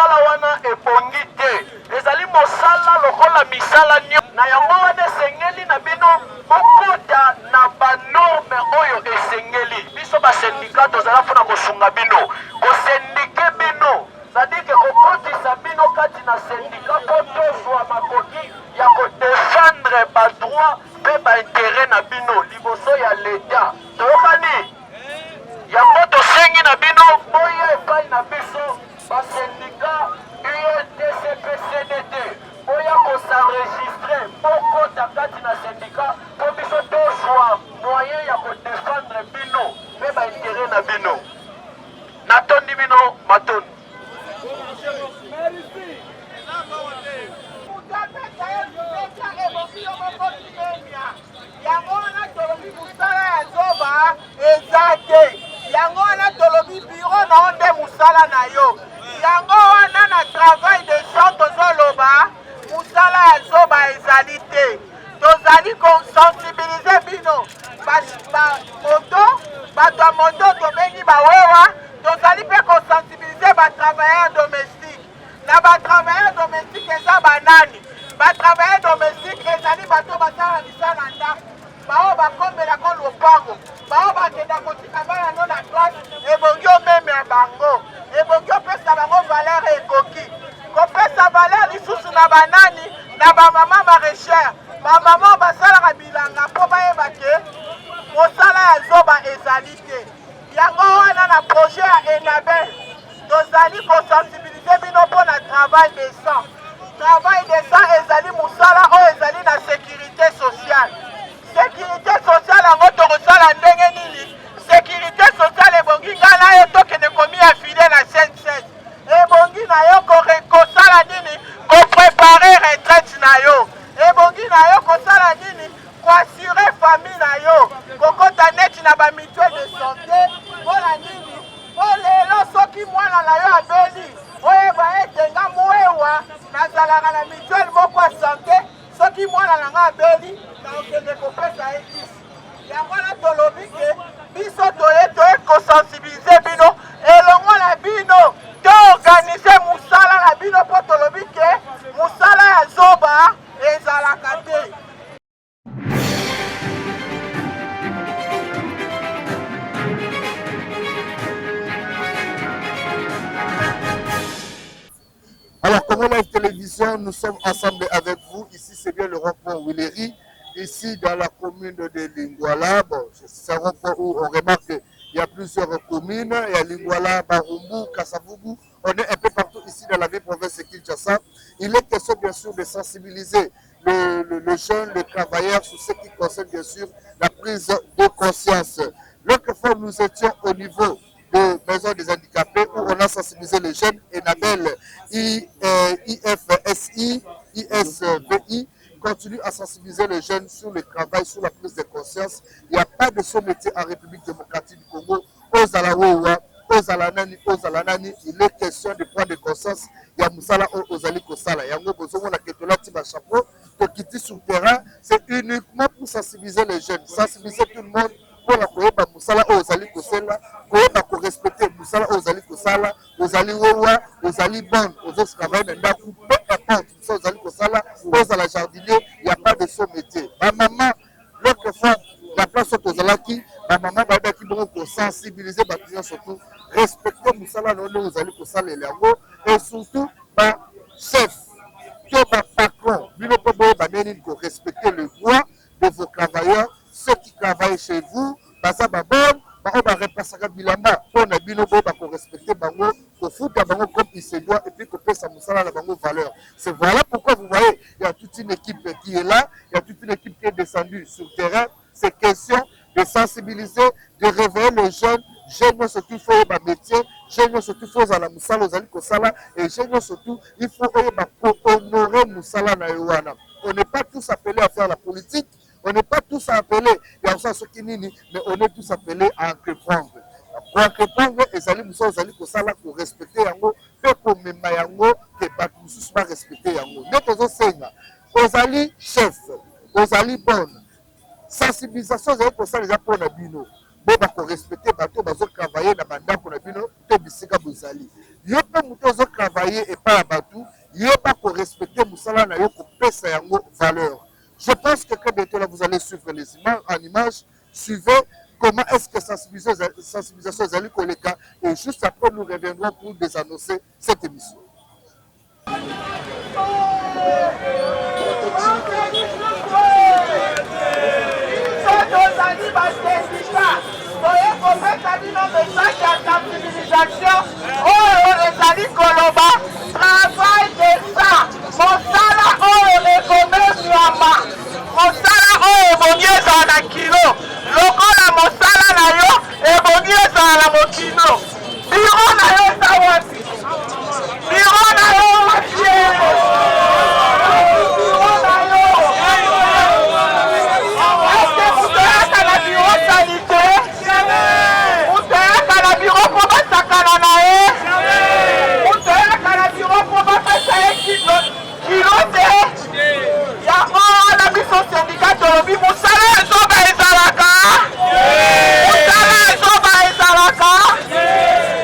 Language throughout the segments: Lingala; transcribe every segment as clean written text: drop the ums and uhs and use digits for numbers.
mosala wana ebongi te ezali mosala lokola misala na yango wana esengeli na bino bokota na banorme oyo esengeli biso basendika tozala mpona kosunga bino kosendike bino sadike kokotisa bino kati na sendika po tozwa makoki ya kodefendre badroit mpe baintere na bino liboso ya leta toyokani yango tosengi na bino boya epai na biso basendika UNTCPCDT boya kosenregistre bokota kati na sendika po biso tozwa moyen ya kodefendre bino mpe baintere na bino natondi bino matondi yango wana tolobi mosala ya zoba eza te yango wana tolobi biro na onde mosala na yo yango wana na travail de champ tozoloba mosala ya zoba ezali te tozali kosensibilize bino bato ya moto tobengi bawewa tozali mpe kosensibilize batravailleur domestique na batravailleur domestique eza banani batravailleur domestique ezali bato basala misala na ndako bao bakombelako lopango bao bakenda kotika bana no na classe ebongi omemela bango ebongi opesa bango valeur ekoki kopesa valeur lisusu na banani na bamama marechère bamama basalaka bilanga mpo bayeba ke mosala ya zoba ezali te yango wana na projet ya enabel tozali kosensibilize bino mpo na travail décent travail décent ezali mosala oyo ezali na sécurité sociale sécurité sociale yango tokosala ndenge nini sécurité sociale ebongi ngai na yo tokende komi afile na cncs ebongi na yo kosala nini koprépare retraite na yo ebongi na yo kosala nini koassure famille na yo kokota neti na bamituelle de santé mpona nini po lelo soki mwana na yo abeli oyeba ete nga moewa nazalaka na mituelle moko ya santé soki mwana na nga abeli naokende kopesa ye kisi yango wana tolobi ke biso toye kosensibilize bino elongo na bino toorganize mosala na bino mpo tolobi ke mosala ya zoba ezalaka te. Alors, Congo Live Télévision, nous sommes ensemble avec vous. Ici, c'est bien le rond-point Willery. Ici, dans la commune de Lingwala. Bon, c'est un rond-point où on remarque qu'il y a plusieurs communes. Il y a Lingwala, Barumbu, Kassavubu. On est un peu partout ici dans la ville province de Kinshasa. Il est question, bien sûr, de sensibiliser le jeune, le travailleur sur ce qui concerne, bien sûr, la prise de conscience. L'autre fois, nous étions au niveau de maison des handicapés où on a sensibilisé les jeunes Enabel, IFSI, ISVI continue à sensibiliser les jeunes sur le travail, sur la prise de conscience. Il n'y a pas de ce métier en République démocratique du Congo. Aux Alaouawa, aux Alanani, il est question de prendre conscience. Il y a Moussala aux Ali Kosala. Il y a Moussala qui a chapeau. Pour quitter sur le terrain, c'est uniquement pour sensibiliser les jeunes, sensibiliser tout le monde. Pour la koyeba musala ozali kosala koyeba ko respecter musala ozali kosala ozali wowa ozali bonne ozos travailler na ndaku peu importe musala ozali kosala ozala jardinier il y a pas de son métier ma maman l'autre fois la place ozalaki ma maman ba ki bon pour sensibiliser ba clients surtout respecter musala no ozali kosala yango et surtout ba chef to ba patron bino po ba neni ko respecter le droit de vos travailleurs. Ceux qui travaillent chez vous, ça va bon, on va repasser à Bilamba, on a bien pour respecter Bango, pour foutre Bango comme il se doit et puis que ça nous la Bango valeur. C'est voilà pourquoi vous voyez, il y a toute une équipe qui est là, il y a toute une équipe qui est descendue sur le terrain. C'est question de sensibiliser, de réveiller les jeunes. Jeunes surtout, il faut un métier, jeunes surtout, il faut la Moussala, aux Alikosala, et jeunes surtout, il faut honorer Moussala Naïwana. On n'est pas tous appelés à faire la politique. On n'est pas tous appelés, mais on est tous appelés à entreprendre. Pour entreprendre, les alliés pour respecter Yango, pour même Yango, que Batoussous va respecter Yango. Nous sommes aux alliés chefs, aux alliés bonnes. Sensibilisation, pour ça, les apôtres Nabino. Bon, pour respecter Bateau, travailler dans le mandat pour Nabino, tout bisika ozali. Yo pe muto ozo travailler et pas abatou, yo pas ko respecter musala na yo ko pesa yango valeur. Je pense que très bientôt là vous allez suivre les images en images, suivez comment est-ce que sensibilisation Zali Koleka et juste après nous reviendrons pour désannoncer cette émission. Travail de ça, mosala oyo ekomemi yama, mosala oyo ebongi ezala na kilo, lokola mosala na yo ebongi ezala na mokilo. Biro na yo eza wapi? Biro na yo wapi? Biro na yo eske mutoyaka na biro sanite? Mutoyaka na biro mpo basakana na ye? Mutoyaka na biro mpo bapesa ye kilo te? Yango wana biso sindika tolobi mosala ezoba ezalaka? Mosala ezoba ezalaka?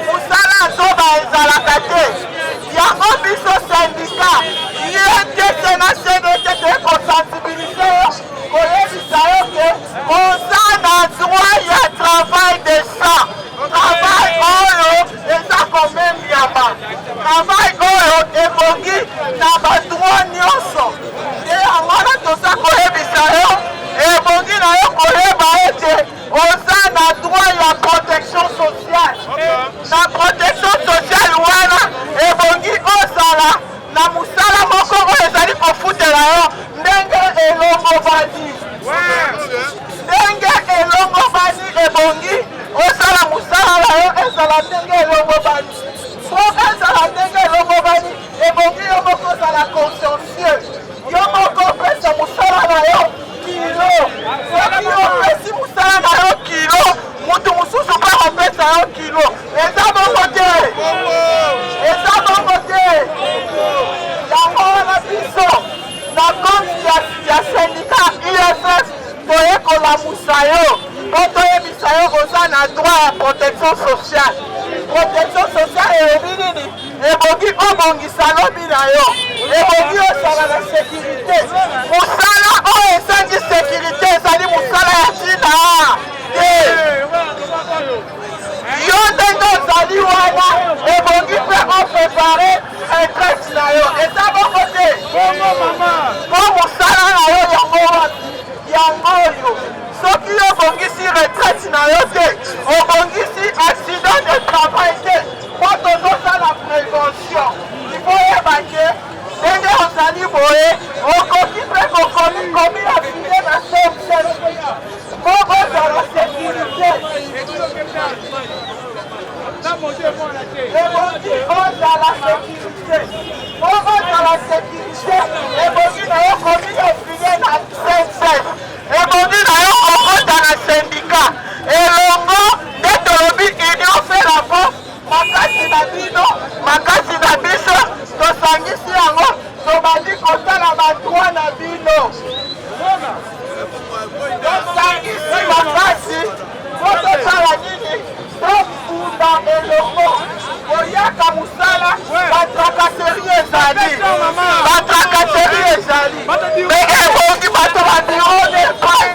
Mosala ezoba ezalaka te. Yango biso sindika ye te te na CDT te kosensibilize yo koyebisa yo ke oza na droit ya travail décent. Travail oyo eza komemiama. Travail oyo ebongi na badroit nyonso. Nde yango wana toza koyebisa yo ebongi na yo koyeba ete oza na droit ya protection sociale. Na protection sociale wana ebongi ozala na musala moko oyo ezali kofutela yo ndenge elongobani. Ndenge elongobani ebongi ozala musala na yo ezala ndenge elongobani. Po ezala ndenge elongobani ebongi yo moko ozala consciencieux. Yo moko opesa musala na yo kilo. Soki opesi musala na yo kilo, mutu mosusu mpe opesa yo kilo. Eza bongo te. Eza bongo te. Yango wana biso na compte ya syndicat IFF toyekolamusa yo mpo toyebisa yo oza na droit ya protection sociale. Protection sociale eyebi nini? Ebongi obongisa lobi na yo, ebongi osala na sécurité. Mosala oyo esengi sécurité ezali mosala ya ntina te. Yo ndenge ozali wana ebongi mpe oprépare retraite na yo. Eza bongo te. Mpo mosala na yo yango wapi? Yango oyo soki obongisi retraite na yo te, obongisi accident de travail te, mpo tozosala prévention. Ifo yeba ke ndenge ozali boye okoki mpe kokomi ya file na somse mpo ozala sécurité. Ebongi ozala sécurité. Mpo ozala sécurité ebongi na yo komi ya file na somse. Ebongi na yo kokota na syndicat elongo nde tolobi union fait la force. Makasi na bino makasi na biso tosangisi yango tobandi kotala badroit na bino. Tosangisi makasi po tosala nini? Tofunda elongo koyaka mosala batracasserie ezali. Batracasserie ezali me ebongi bato babiro nepai.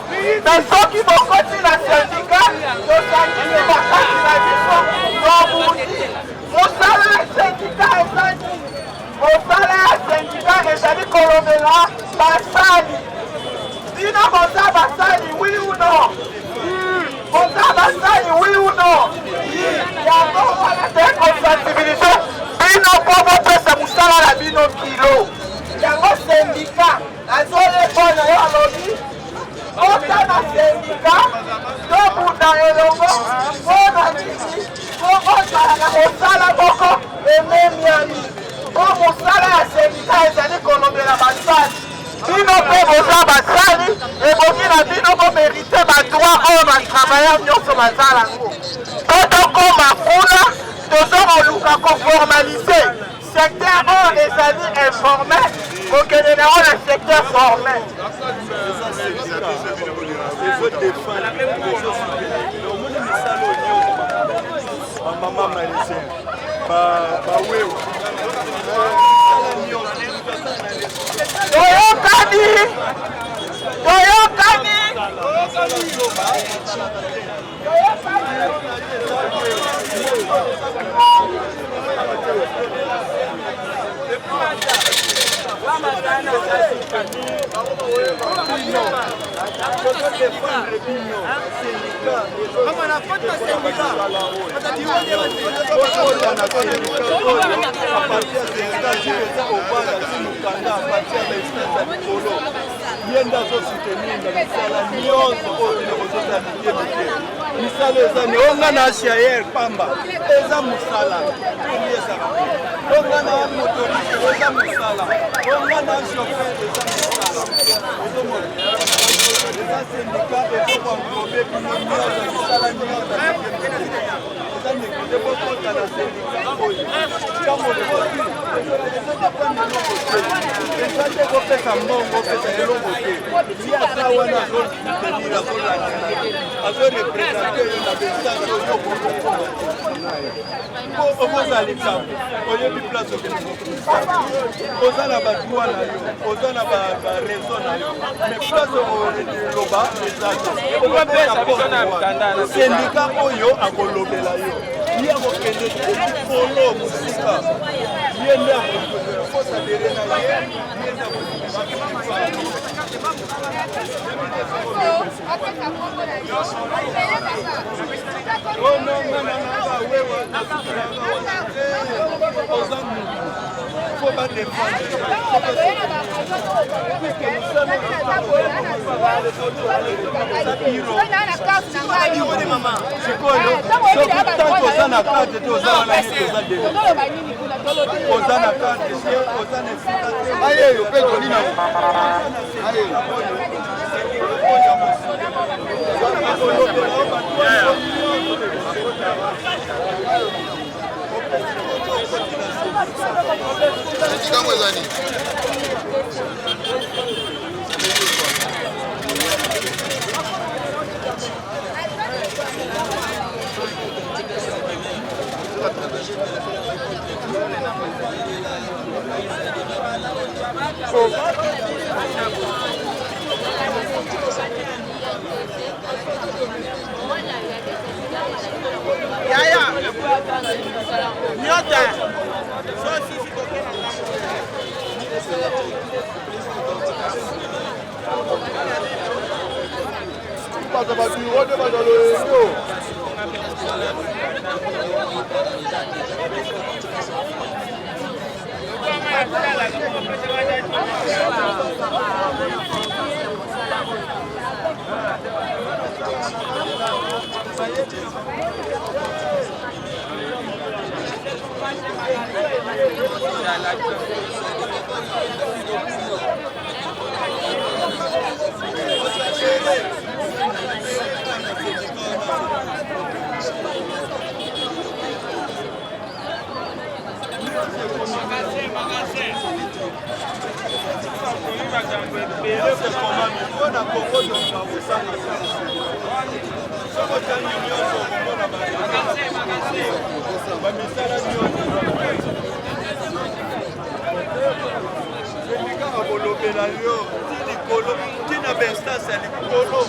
Me soki bokoti na syndicat tosangisi makasi na biso tobundi. Mosala ya syndicat ezali. Mosala ya syndicat ezali kolobela basali. Bino boza basali oui ou non? Boza basali oui ou non? Yango wana te kosensibilize bino mpo bopesa mosala na bino kilo. Yango syndicat azolebona yo alobi ota na syndicat tobunda elongo mpona nini? Mpo ozala na mosala moko ememiami. Mpo mosala ya syndicat ezali kolobela basali. Bino mpe boza basali ebongi na bino bomerite badroit oyo batravailleur nyonso bazala yango. Po tokoma kuna tozokoluka koformalize secteur oyo ezali informel kokende nango na secteur formel. baweo yenda azosoutenir na misala nyonso oyo kozozala mike mike misala eza ne onga na chiayer pamba eza mosala ezaka onga na motoriste eza mosala onga na chauffeur eza mosala ozomona eza sendika ezokoenglobe bino nyonso misala nyonso eza nekode bokota na sendika oyo ntango lokoki eza te kopesa mbongo opesa eloko te ye ata wana azosoutenir azorepresente oyo na besage oyo okozala likambo oyebi place okendekokrisana oza na badroit na yo oza na bareson na yo mais place oloba ezate sendika oyo akolobela yo ye akokende likolo mosika ye nde akosadere na ye ye nde oza na karte te oza wana neti oza na karte te oza na esika te ayeyo mpe tolina Kitambo ezali Yaya, nyota, so sisi tokena baza babiro nde bazalo eyo na Congo donc akosanga soko tani nyonso okomona bamisala nyonso sendika akolobela yo ti likolo ntina bainstance ya likolo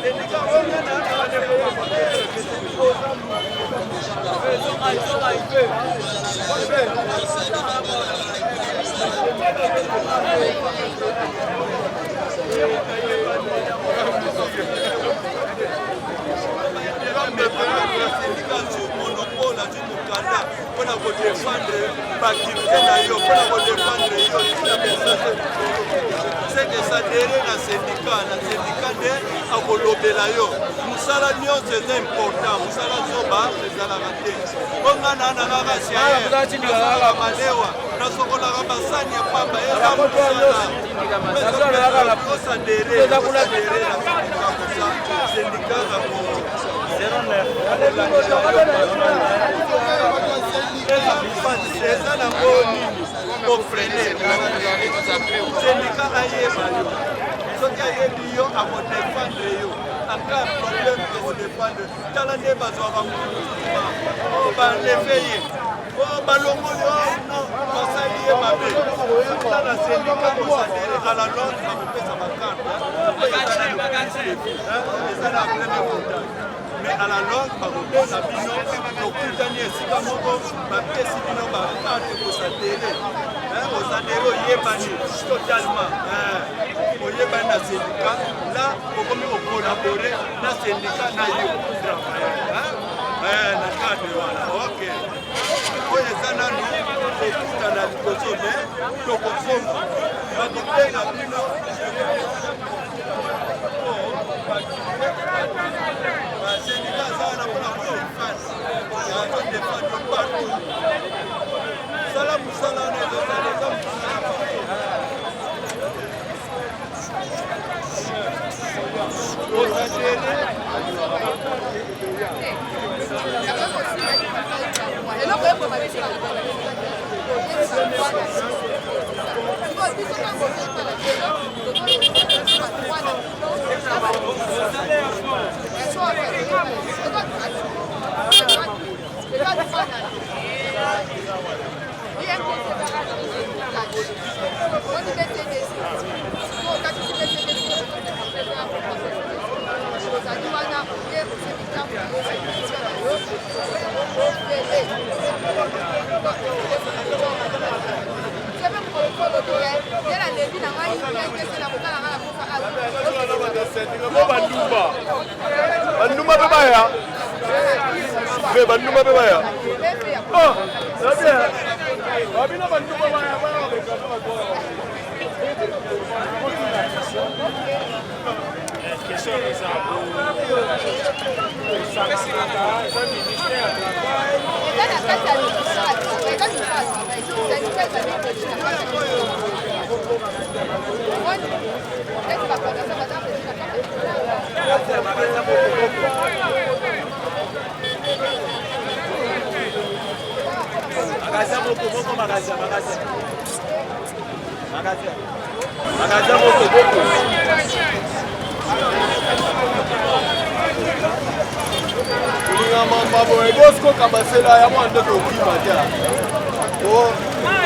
sendika oyo monopole azwi mokanda mpona kodefendre baaktivité na yo mpona kodefendre yo tina message seke sadere na sendika nde akolobela yo mosala nyonso eza important mosala zoba ezalaka te ongana na kaka siayenasokolaka malewa nasokolaka basani ya pamba eza mosala osadere na sendika kako eza nango nini ofrene sendika ayeba yo soki ayebi yo akodefendre yo aka problème akodefendre tala nde bazwaka bandefe ye balongoli non basali ye mabe ata na sendika kosadere à la longue bakopesa bakarte eza na plene contact mais à la longue bakobenga bino tokutani esika moko bapesi bino bakarte kosadere osadere oyebani totalement oyebani na sendika là okomi kokolabore na sendika na yo na cadre wana ok oyo eza nanu kokutana liboso me tokosomba bakobenga bino basendika aza wana mpona kodefase azodefendre partout sala mosala wana ezosala eza banduma pe baya be banduma pe baya oh sabia babina banduma baya baya question ça mambo ebosko kabasela ya mwana ndoto okima tia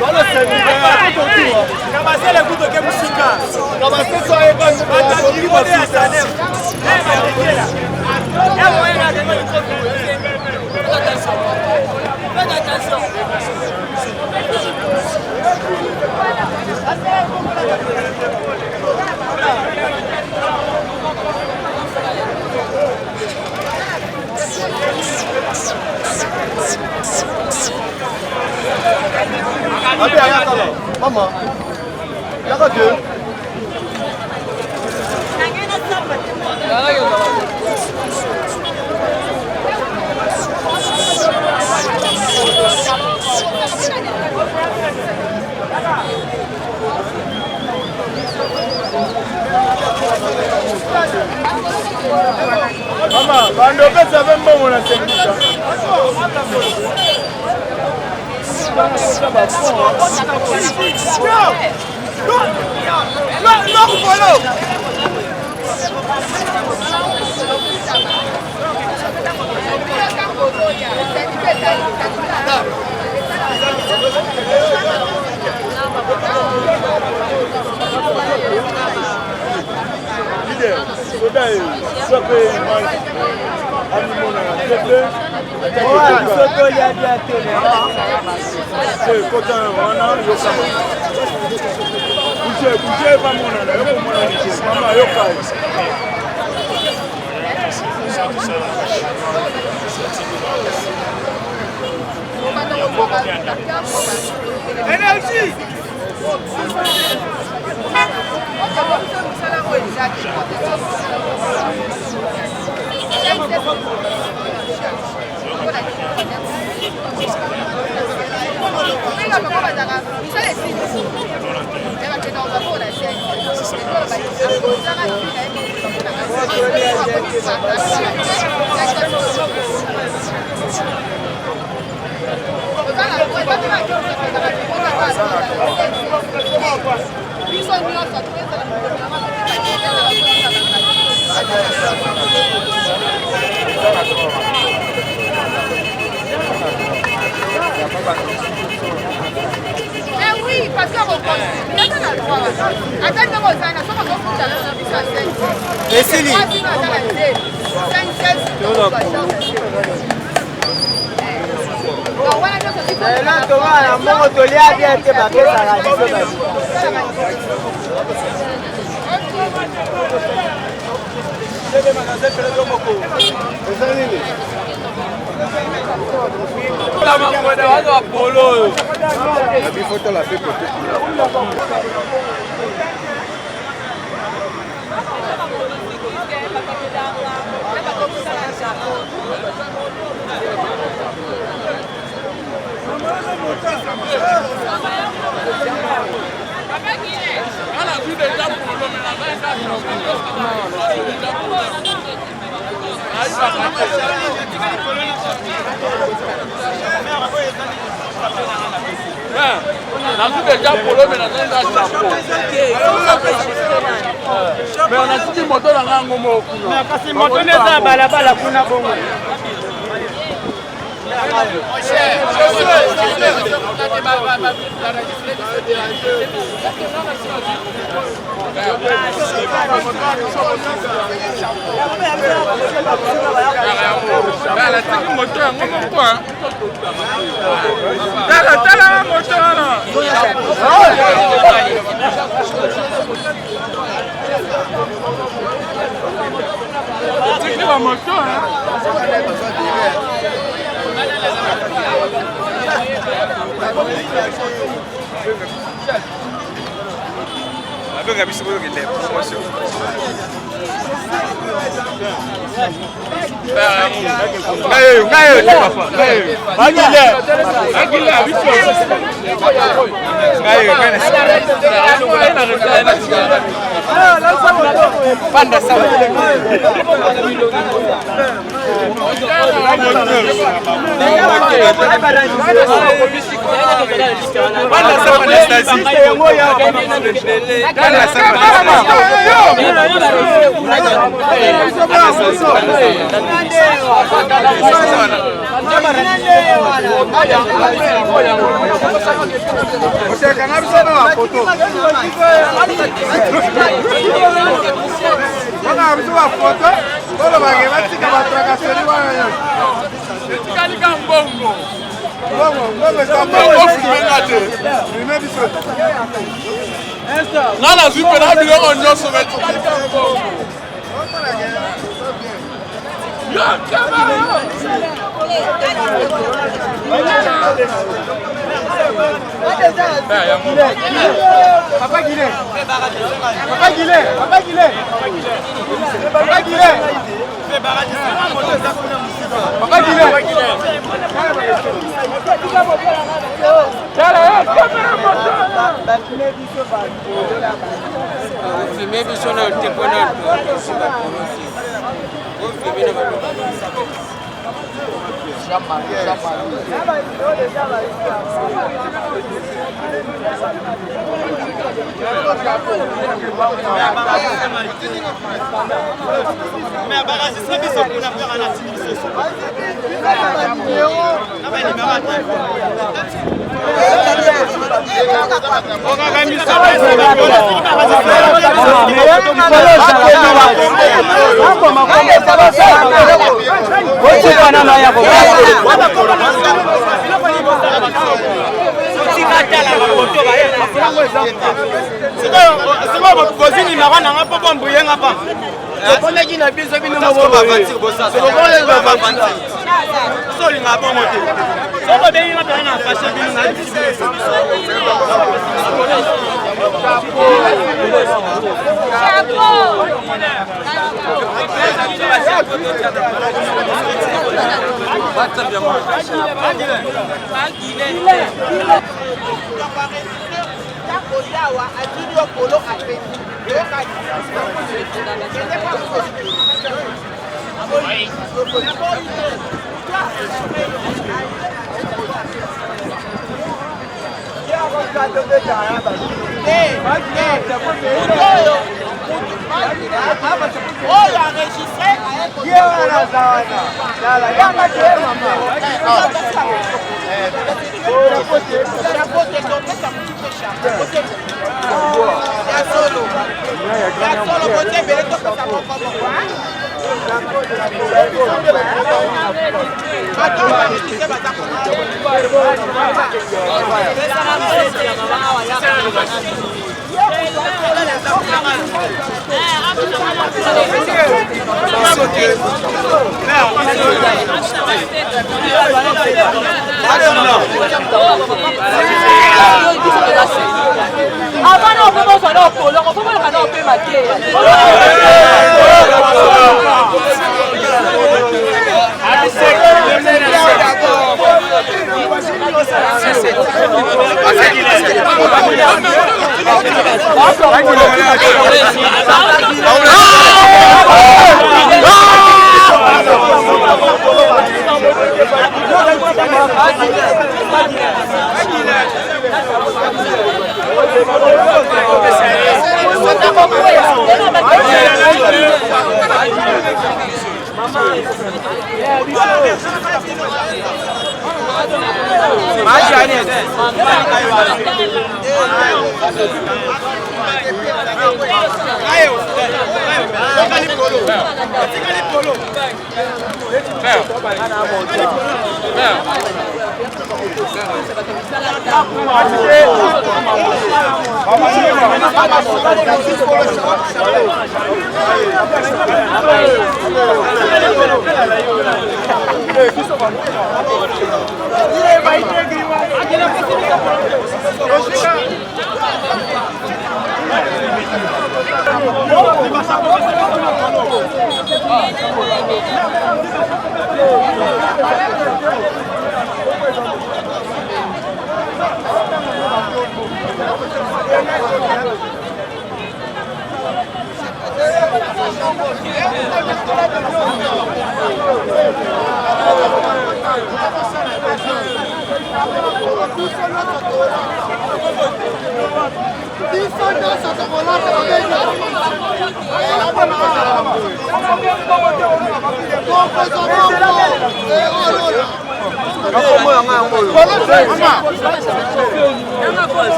bana sendika ya kutokiwa kabasela kutoke musika kabasela ya bantu kutokiwa sana Mama, yaka ke? Mama, bando pesa vembo mwana sendika. No, follow. Bougez pas mon âne, maman, yoka. Énergie. Oui, parce qu'on reconnaît. Il y a un droit. Attends, on va mais on a dit moto na ngango moko kasi moto neza balabala kuna bongo Avec un bisou qui est promotion. Là, la vie peut la on y se met. Papa Guilé. Papa Guilé. Papa Guilé. Papa Guilé. Papa Guilé.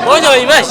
Bonjour, image.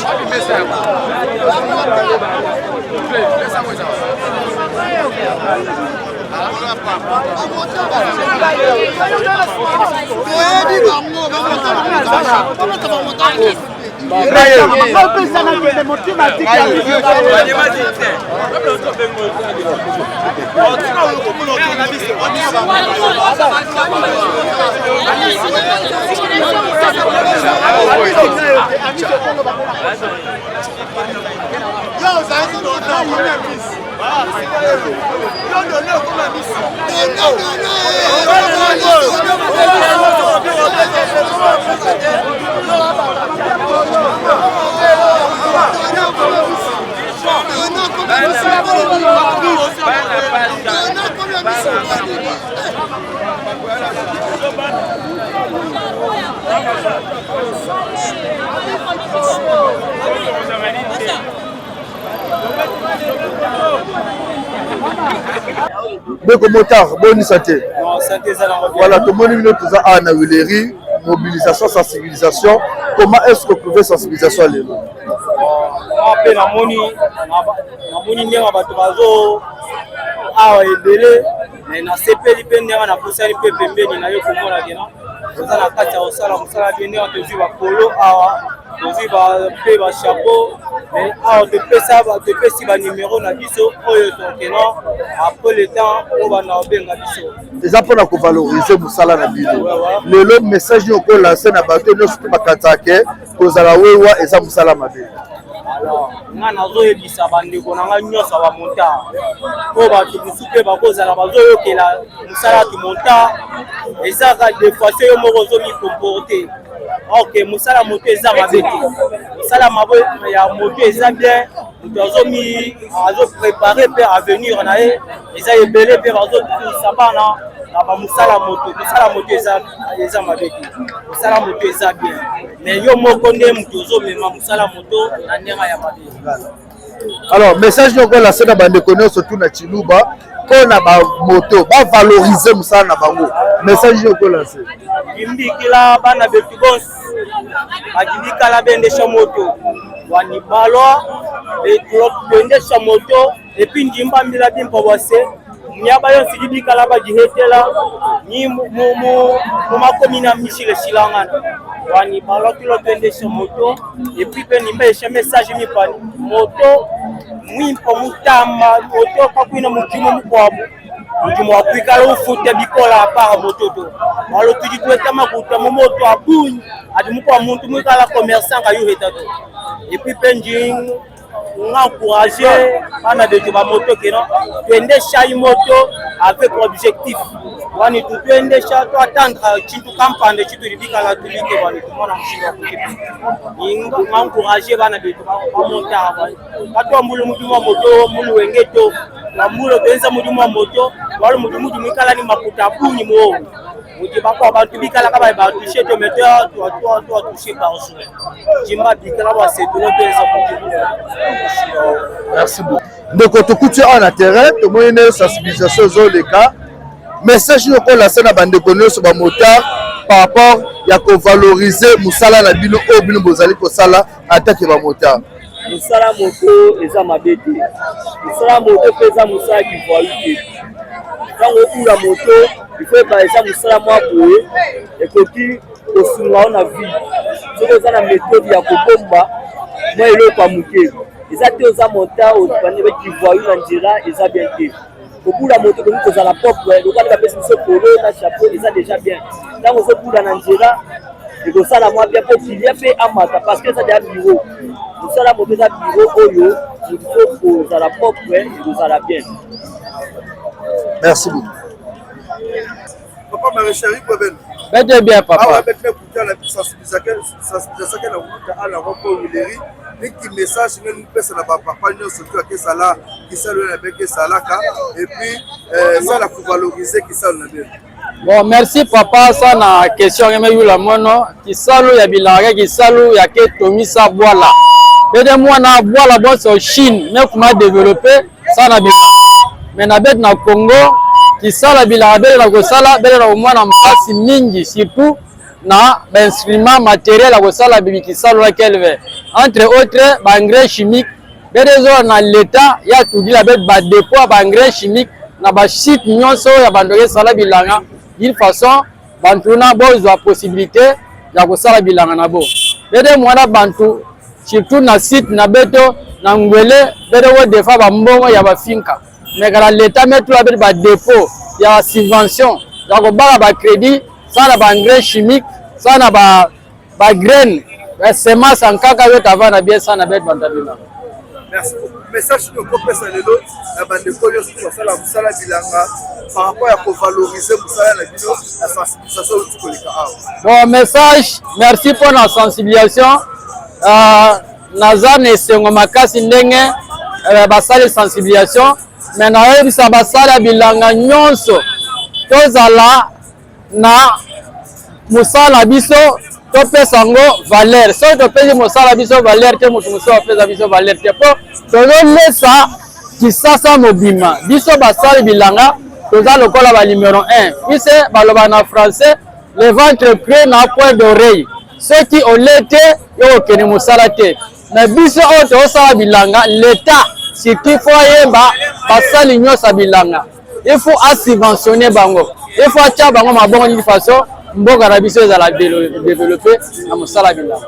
Beko motard, bonne santé. Voilà, tout le monde est à la Willerie, mobilisation, sensibilisation. Comment est-ce que vous pouvez sensibilisation les gens? na sepeli pe ndenge na posali pe pembeni na yo komona kena oza na kati ya kosala mosala bien ndenge tozwi bakolo awa tozwi pe bachapeau mais awa topesi banimero na biso oyo tokena après le temps oyo banda obenga biso eza mpona kovalorize mosala na bino lelo message oyo kolanse na bato nyonso te bakata ke kozala wewa eza mosala mabe. nga nazoyebisa bandeko na nga nyonso bamonta oyo bato mosusu mpe bakozala bazoyokela mosala ya kimonta ezaka defase yo moko ozomikomporte ok musala moto eza mabe te musala mabo ya moto eza bien moto azo préparer mpe avenir na ye eza ebele mpe bazotulisa bana na bamusala moto eza mabe te musala moto eza bien mais yo moko nde moto ozomema musala moto na ndenge ya mabe. Alors message noko la sena bandeko nyonso surtout na Chiluba mpona bamoto bavalorize mosala na bango message noko lanse kimbikila bana betu bonse bakibikala bendesha moto wani balwa bendesha moto epi njimba mbila bimpa wase mnyaba yonsi libikala bajihetela ni mumakomi na mishile shilangana wani balwa kilo bendesha moto epi pe nimba esha message mipani moto mwimpo mutamba moto kakwina mukimo mukwabu mukimo wakwikala ufute bikola apara moto to walo tujitweta makuta moto abunyi adi mukwa muntu mwikala commerçant ngayo hetato epi pe njing encourager bana betu ba moto keno tuendesha moto avec objectif wani tuendesha to attendre chitu kampande chitu libikala tulike wani tumona mshinga kukipi encourager bana betu ba monta bato mbulu muduma moto mulu wengeto na mulo penza muduma moto walo mudumu mikala ni makuta bunyi mo muji bako abantu bikala kaba ba toucher to metteur to toucher par jour jimba bikala ba setulo penza muji. Merci beaucoup. Donc, on te en a terrain, tout le monde sensibilisation aux les cas. Message nous qu'on la scène à bande de sur le motard par rapport à qu'on valoriser Moussala na bino au bino bozali ko sala attaque ba motard. Moussala moto eza mabete. Moussala moto pesa Moussala qui voit lui. Quand on ouvre la moto, il faut pas ça Moussala moi boye et que osunga on a vie. Ce que ça la méthode ya kokomba moi il est pas mouké. Eza te oza monta o banebe qui voit une njira eza bien te. Au bout la moto comme ça la propre le quand la personne se polo na chapeau eza déjà bien. Dans au bout la njira et que ça la moi bien pour qu'il y a fait amata parce que ça déjà bureau. Tout ça la moto ça bureau oyo il faut que ça la propre et que ça la bien. Merci beaucoup. Papa ma chérie Koben. Bête bien papa. Ah avec le bouton la sensibilisation na wuta ala roko wileri. Qui message nous passe na papa nous surtout que ça là qui ça le avec ça là et puis ça la pour valoriser qui ça le bien. Bon merci papa ça na question que la mono qui salu ya bilanga qui salu ya ke tomisa boala. Bede moi na boala bon sur Chine mais comment développer ça na mais na bet na Congo qui sala bilanga bele na ko sala bele na mwana mpasi mingi surtout na instrument matériel à kosala bibiki sala kelve entre autres ba engrais chimique bedezo na l'état ya tudi la bet ba dépôt ba engrais chimique na ba site nyonso ya bandoke sala bilanga d'une façon bantuna bozo a possibilité ya kosala bilanga na bo bede mwana bantu surtout na site na beto na ngwele bede wo defa ba mbongo ya ba finka mais kala l'état mettre la bet ba dépôt ya subvention ya ko ba crédit ça na ba engrais chimique ça na ba graine semence en kaka yo tavana bien ça na bet bandabina. Merci. Message que vous pouvez saluer la bande de colliers sur ça la musala bilanga par rapport à valoriser musala la bino la sensibilisation au tukolika. Bon message, merci pour la sensibilisation. Nazane sengo makasi ndenge basala sensibilisation mais na yebisa basala bilanga nyonso tozala na musala biso to pesa ngo valeur so to pesi musala biso valeur te mutu muso pesa biso valeur te po to lesa kisasa mobima biso basala bilanga toza lokola ba numéro 1 puis baloba na français le ventre plein na point d'oreille ceux qui ont l'été yo kene musala te na biso o to sala bilanga l'état surtout foyer basali nyosa bilanga il faut subventionner bango il faut acha bango mabongo ni façon mboka na biso ezala développer na mosala bilanga.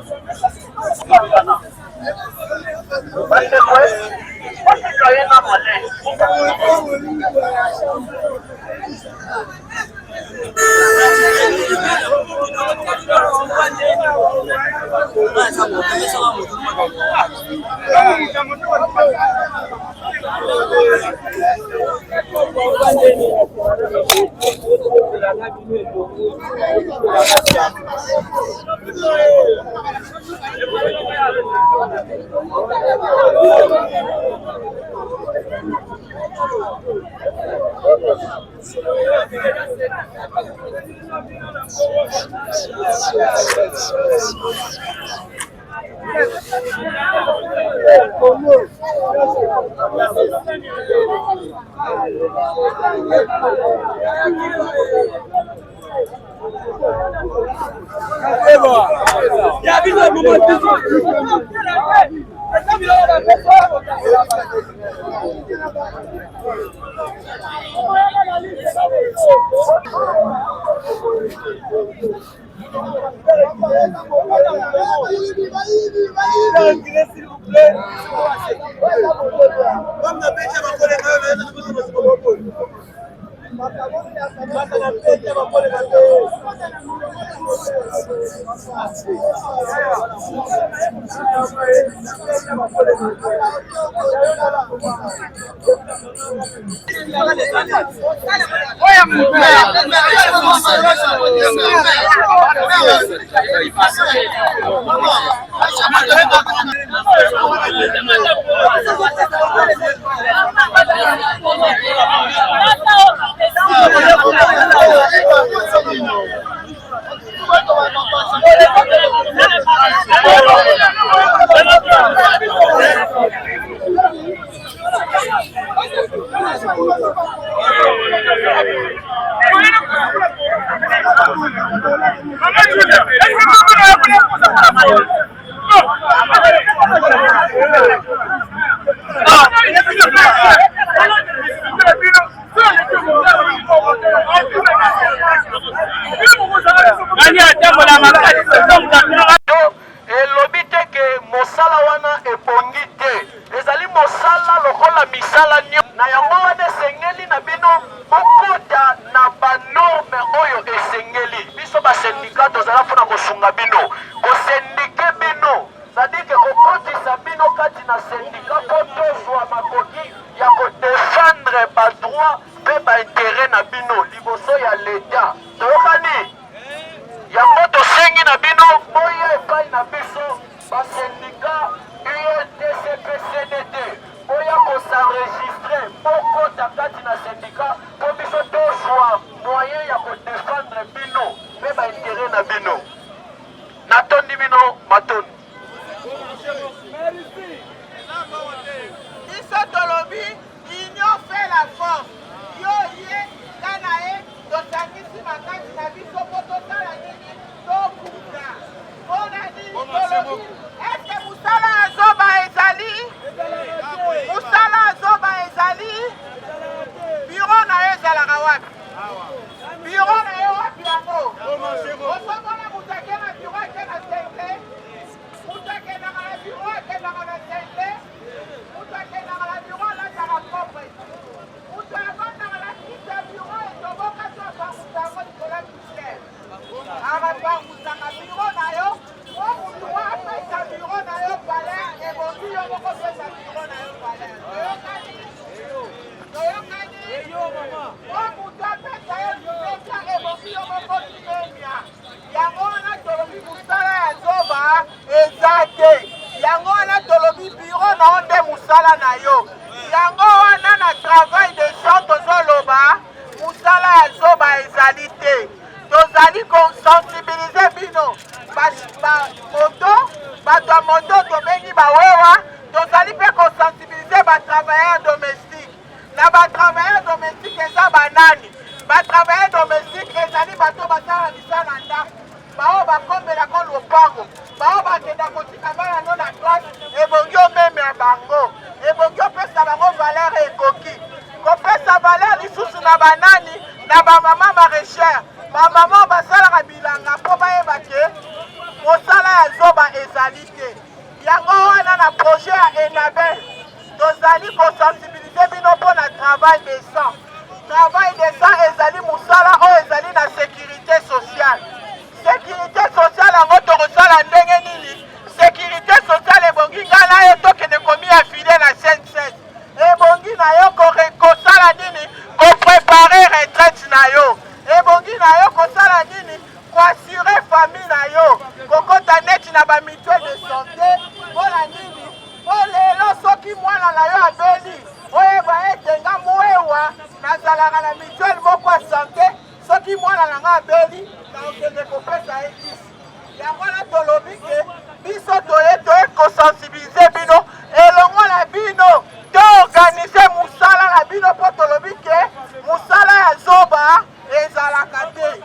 Assurer famille na yo kokota neti na ba mutuelle de santé mpona nini lelo soki mwana na yo abeli oyeba ete nga moewa nazalaka na mutuelle moko ya sante soki mwana na nga abeli naokende kopesa ye kisi yango wana tolobi ke biso toye kosensibilize bino elongo na bino toorganize mosala na bino mpo tolobi ke mosala ya zoba ezalaka te.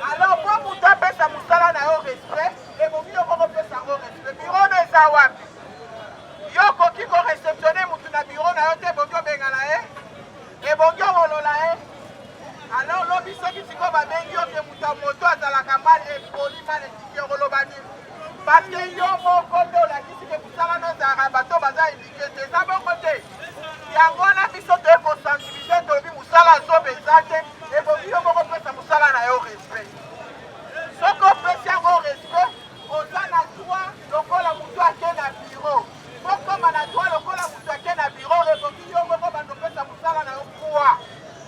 Alors mpo moto apesa mosala na yo respect ebongi yo kokopesa yango respect. Biro no eza wapi? Yo koki koreceptionne motu na biro na yo te ebongi obengana ye ebongi okolola ye. Alors lobi soki sikoyo babengi yo ke moto ya moto azalaka mal epoli mal etiki okoloba nini? Parce que yo moko nde olakisi ke mosala no ezalaka bato baza indike te eza moko te. Yango wana biso toye kosensibilize tolobi mosala zoba eza te ebongi yo moko opesa mosala na yo respect. Soki opesi yango respect oza na droit lokola moto ake na biro. Pokoma na droit lokola moto ake na biro ebongi yo moko bando opesa mosala na yo poa.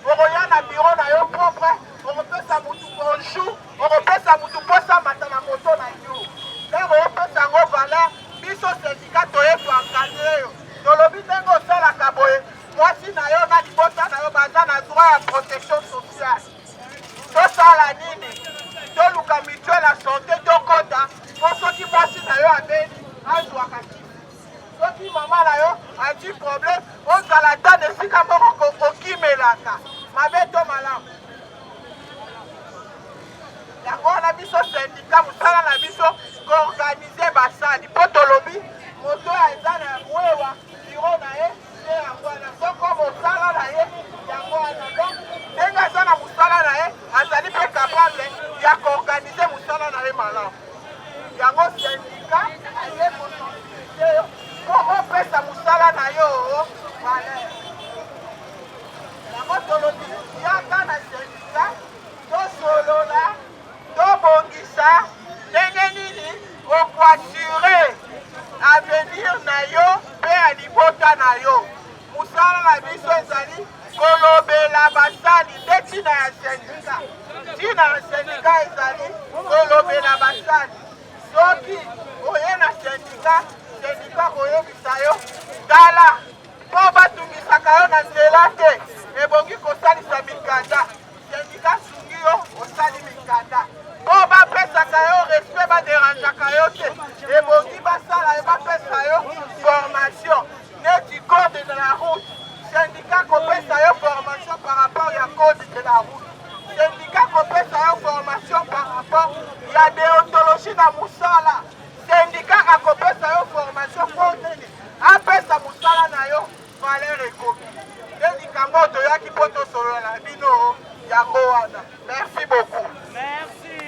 Okoya na biro na yo propre okopesa motu bonjour okopesa motu posa mata na moto na yo. Ndenge opesa yango valeur biso syndicat toye koencadre yo tolobi ndenge osalaka boye mwasi na yo na libota na yo baza na droit ya protection sociale. Tosala nini? Toluka mutuelle ya santé tokota po soki mwasi na yo abeli azwaka kisi. Soki mama na yo adi problème ozala ta na esika moko okimelaka mabe to malamu. Yango wana biso syndicat mosala na biso koorganize basali mpo tolobi moto eza na wewa biro na ye nde yango wana soko mosala na ye yango wana donc ndenge aza na mosala na ye azali mpe capable ya koorganize mosala na ye malamu. Yango syndicat aye kosensibilize yo po opesa mosala na yo valeur. Yango tolobi yaka na syndicat tosolola tobongisa ndenge nini okoassure avenir na yo mpe ya libota na yo. Mosala na biso ezali kolobela basali nde ntina ya sendika. Ntina ya sendika ezali kolobela basali. Soki oye na sendika, sendika koyebisa yo tala mpo batungisaka yo na nzela te ebongi kosalisa mikanda. Sendika sungi yo osali mikanda mpo bapesaka yo respect baderangeaka yo te ebongi basala yo bapesa yo formation neti code de la route. Syndicat kopesa yo formation par rapport ya code de la route. Syndicat kopesa yo formation par rapport ya déontologie na mosala. Syndicat akopesa yo formation mpo nini apesa mosala na yo valeur ekomi. Nde likambo toyaki mpo tosolola na bino yango wana. Merci beaucoup. Merci.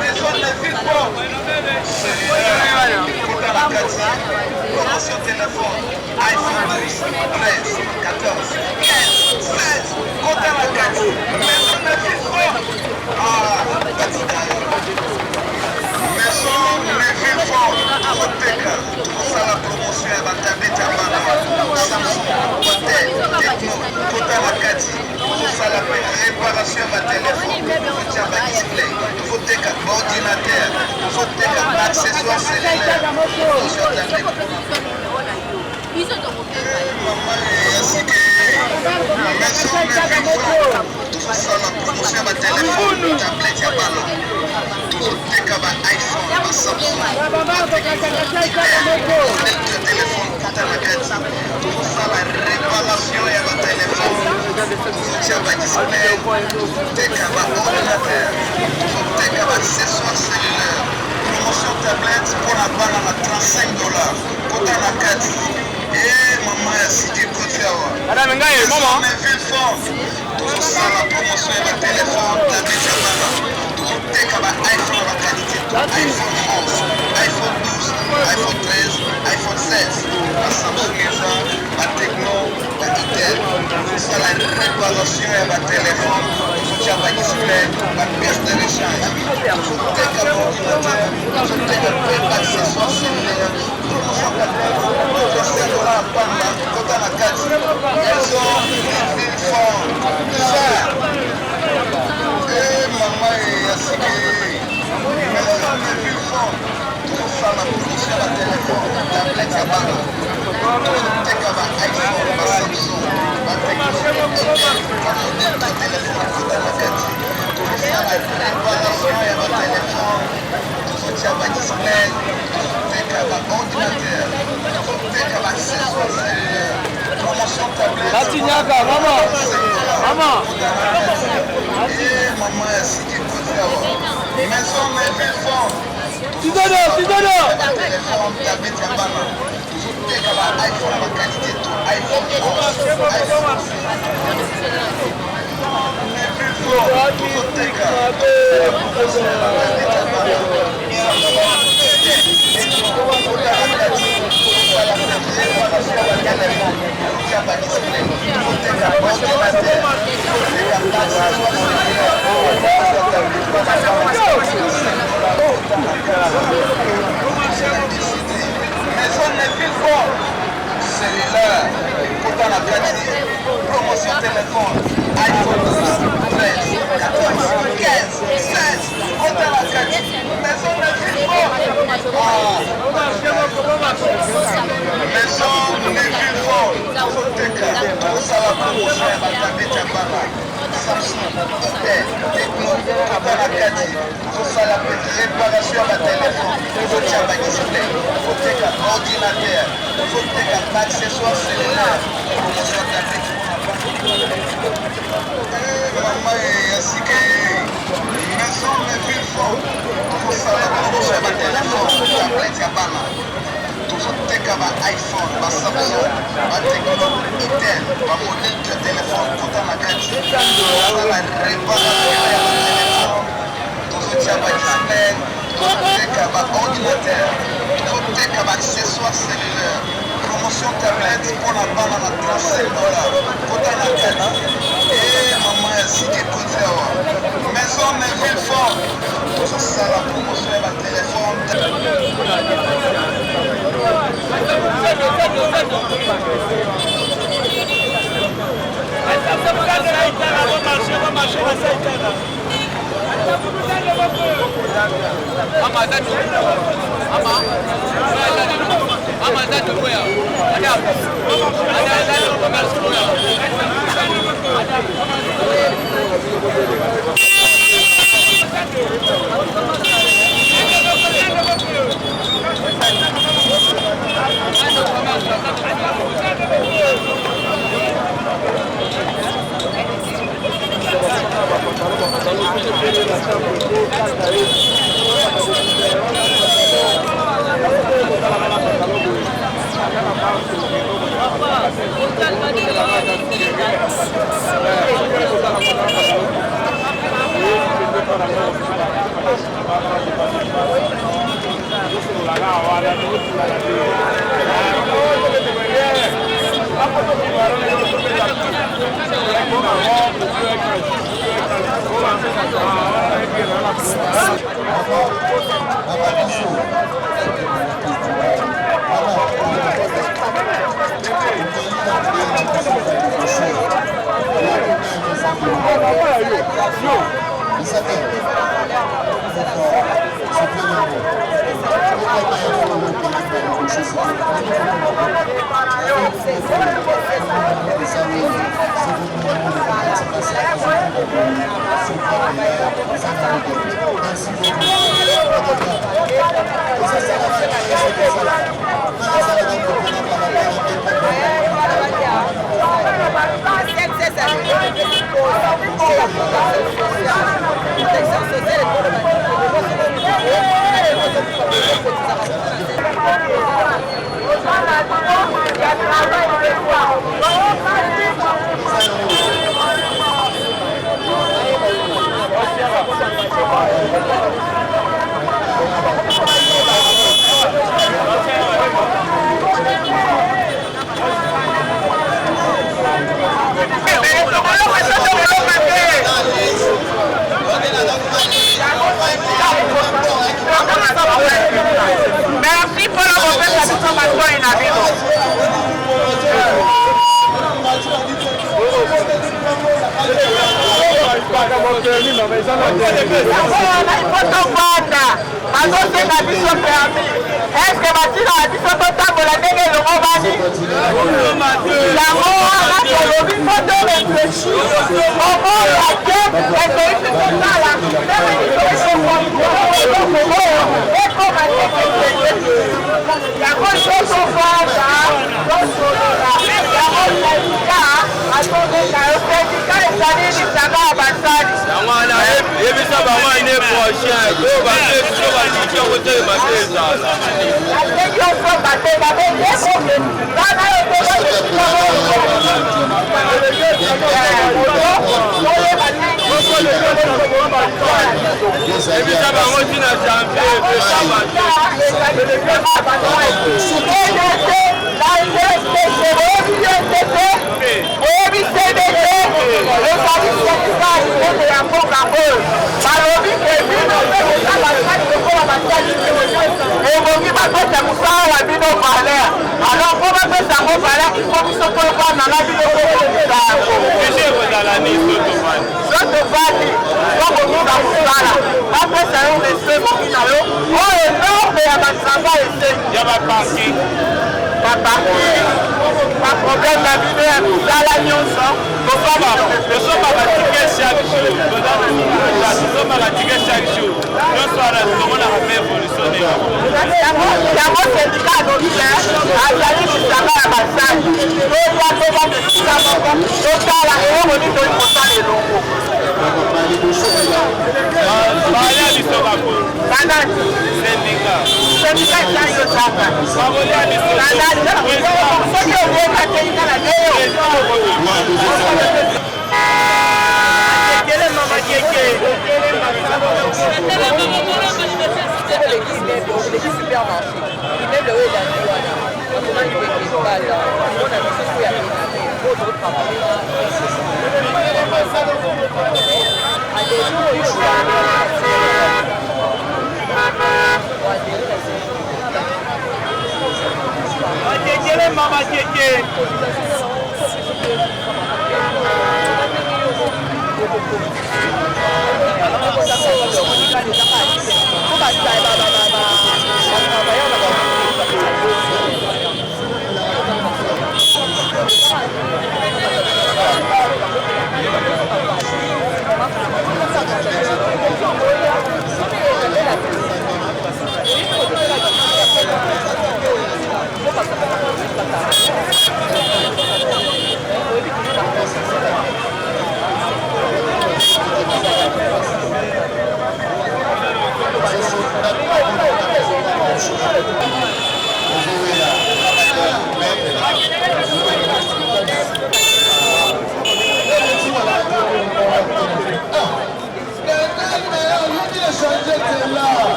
Maison Nakati, promotion téléphone, iPhone 12, 13, 14, 15, 16, Kota Nakati, maison de Villefort, maison de Villefort, Koteka, pour ça la promotion est la tablette à Bana, Samsung, Hotel, Techno, Kota Nakati, pour ça la réparation de téléphone, Kota display, Koteka, ordinateur, Koteka, accessoires cellulaires, ça la promotion de téléphone, tablette à Bana, Koteka, iPhone, Samsung, téléphone, Kota Nakati, pour ça la réparation et le téléphone, Koteka, display, Koteka, ordinateur, Koteka, accessoires cellulaires, promotion tablette pour la balle à 35 $, Kota Nakati, et maman a cité Kofiawa. Madame Ngaye, maman. Tout ça la promotion et le téléphone, tablette à balle, Koteka, iPhone la qualité, iPhone 11, iPhone 12, iPhone 13, iPhone 16, la Samsung la Techno, la Itel, tout ça la réparation et le téléphone, soutien à display, la pièce de rechange, Koteka ordinateur, Koteka accessoires cellulaires, promotion tablette, $, Kota Nakati, maison Villefort, et maman est assigné. Tout ça la promotion à téléphone, tablette à Bana, Koteka iPhone, Samsung, la téléphone, Kota Nakati, tout ça la réparation et le téléphone, tout ça va display, Koteka ordinateur, Koteka accessoires cellulaires, promotion tablette, maman. Et maman est assigné maison de Villefort. Téléphone, tablette à Bana. Koteka iPhone la qualité tout iPhone 11, iPhone 12. Koteka. Maison de Villefort, cellulaire, Kota Nakati, promotion téléphone, iPhone 12, 13, 14, 15, 16, Kota Nakati, maison de Villefort. Maison de Villefort, Koteka, tout ça la promotion est la tablette à Bana, Samsung, Hotel, Techno, Kota Nakati, tout ça la réparation de téléphone, soutien à display, Koteka ordinateur, Koteka accessoires cellulaires, promotion tablette pour la maman est assigné, maison de Villefort, tout ça la promotion de téléphone, tablette à Bana. Koteka iPhone, Samsung, Techno, Itel, modèle de téléphone, Kota Nakati, la réparation et le téléphone, soutien à display, Koteka ordinateur, Koteka accessoires cellulaires, promotion tablette pour la balle à 35 $, Kota Nakati, et maman est assigné Kofiawa. Maison de Villefort, tout ça la promotion et le téléphone. Merci pour la représentation maçon et navire. Est-ce que Matina a dit que tu la ndenge elongo bani yango wana tolobi foto réfléchi omo yake ekoki kotala ekoma tekekeke yango tozovanda tozolola yango sendika atozeka yo sendika ezali lisanga ya basali yango wana yebisa bango ane prochain oyo bapeso baliki okotelema te ezala asengi osomba te babeyekome wana yebisa bango ntina janvier oyebi cdc ezali sendika limene ya mboka oyo balobi ke bino mpe koza basali lokola basali ebongi bapesa mosala wa bino valer alors mpo bapesa yango valer ifo biso toekananga bino kokomisa yango ekozala ni sotovandi tokomisa mosala bapesa yo respect moki na yo oyo enorme ya batrava esengi ya baparking baproblème na bino ya misala nyonso tosomaka tike chaque jour tosomaka tike chaque jour nyonso wana tomonaka mpe évolution yango sendika alobile azali lisanga ya basali toya tobanda esika moko totala eloko nini toyi kosala elongo balia biso bakolo banani sendika ezali yo tata bakolia biso soki oyeba te likala neyo Mama Keke.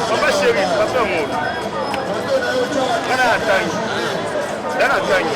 Papa chéri, papa amour. Dana tangi.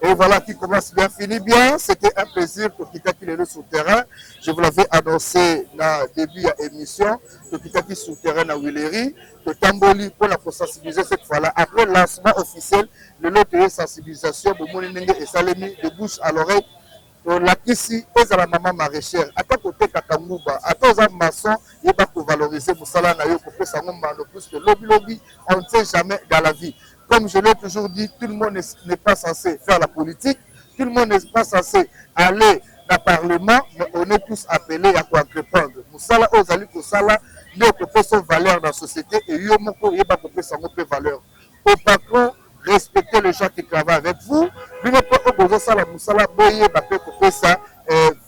Et voilà qui commence bien, finit bien. C'était un plaisir pour Kitaki le souterrain. Je vous l'avais annoncé dans le début de l'émission. Kitaki souterrain à Willery. Que Tamboli pour la sensibiliser cette fois-là. Après le lancement officiel, le lot de sensibilisation, et Salemi de bouche à l'oreille. La Kissi, à la maman maraîchère. À ta côté, Kakamouba, à tous les maçons, il va valoriser pour cela, pour que ça nous plus que lobby, on ne sait jamais dans la vie. Comme je l'ai toujours dit, tout le monde n'est pas censé faire la politique, tout le monde n'est pas censé aller dans le Parlement, mais on est tous appelés à quoi répondre. Moussala, Ozali, Kosala, il y a son valeur dans la société et il y a son valeur. Au patron, respectez les gens qui travaillent avec vous. Vous n'avez pas besoin de la Moussala, boyer, ça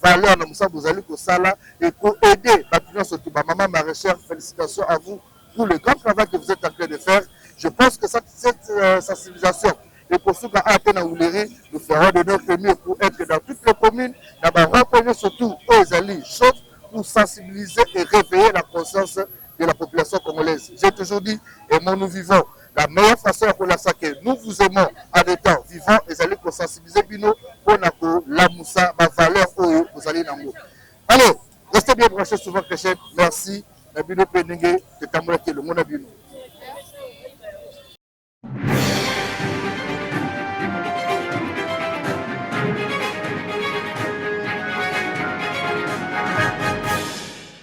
valeur dans Moussala, vous allez Kosala et pour aider la finance surtout. Maman maraîchère, félicitations à vous pour le grand travail que vous êtes en train de faire. Je pense que cette sensibilisation et pour ceux qui ont été dans Willery, nous ferons de notre mieux pour être dans toutes les communes, d'abord surtout aux alliés chauds pour sensibiliser et réveiller la conscience de la population congolaise. J'ai toujours dit, et nous vivons la meilleure façon pour la que nous vous aimons à des temps vivants, et allez pour sensibiliser Bino pour la moussa, ma valeur, vous allez dans allez, restez bien branchés sur votre chaîne. Merci. Nabino Penenge, de Tamoula qui est le monde à Bino.